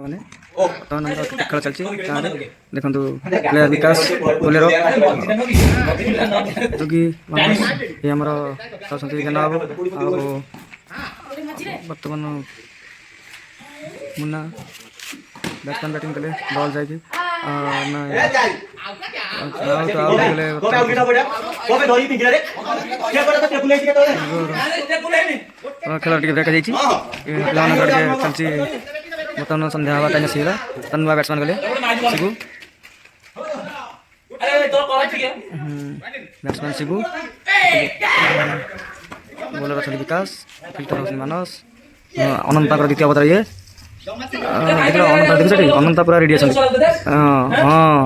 मैंने बर्तमान क्रिकेट खेल चलती गाँव में देखु प्लेयर विकास बोलेरो जोगी ये आम ज्ञान बाबू बर्तमान मुन्ना बैट्समैन बैटिंग कले बॉल जाए खेल टे ब्रेक चलती बर्तमान संध्या हवा टाइम आसगला नुआ बैट्समैन गले शिबू बैट्समैन शिबू बोलर अच्छा विकास फिल्टर मानस अनंता द्वितीय अवतार ये अनंता देखुछ अनंता पूरा रेडी अच्छा हाँ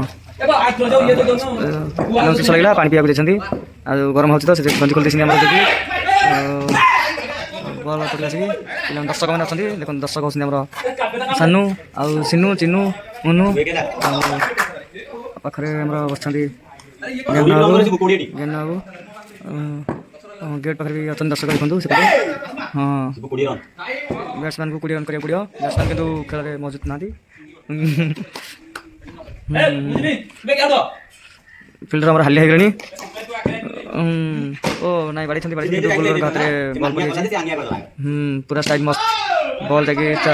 लगे पानी पीवा देखते गरम हो गंजी खोल देखिए बल पड़े आसिक दर्शक मैंने अच्छा देखो दर्शक होती सानू आउ सिनू चिनू मुनू पाखे बस ज्ञान बाबू गेट पाखे भी अच्छा दर्शक देखो से हाँ बैट्समैन को 20 रन करा पड़ो बैट्समैन कितु खेल मौजूद ना फिल्डर हमारे हालिया हो ओ नाई बाड़ी बोलर हाथ में बॉल पड़ी पूरा साइड मस्त बॉल जाके 4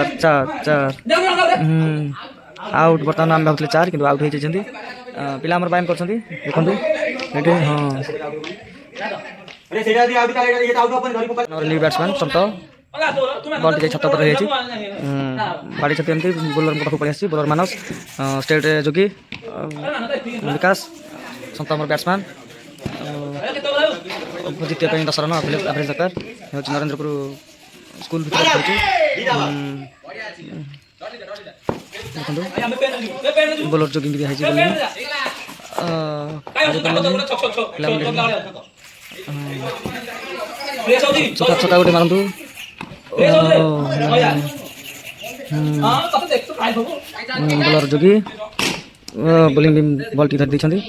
आउट बर्तमान आम भावुले 4 कि आउट हो पिला व्यायाम कर देखो हाँ बैट्समैन सत बॉल टी छत पर बाड़ी छत एमती बोलर पाख पड़े आसी बोलर मानस स्टेट जोगी विकास सत बैट्समैन जितने 10 रन एवरेज दरकार नरेंद्रपुर स्कूल भर देखो बोलर जोगिंग भी छता गोटे मारतु बोलर जोगी बोलिंग भी बॉल टी धरी देखते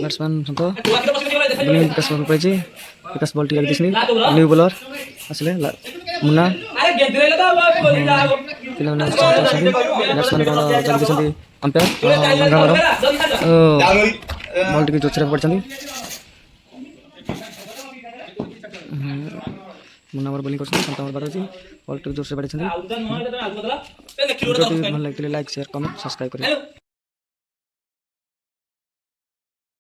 बैट्समैन सत बोलिंग विकास पड़े विकास बॉल टी देखनी न्यू बोलर आसले Munna batsman umpire ball T जोर पड़े मुन्ना बोलिंग कर बॉल टी जोर से पड़े भल लगे लाइक शेयर कमेंट सब्सक्राइब करें।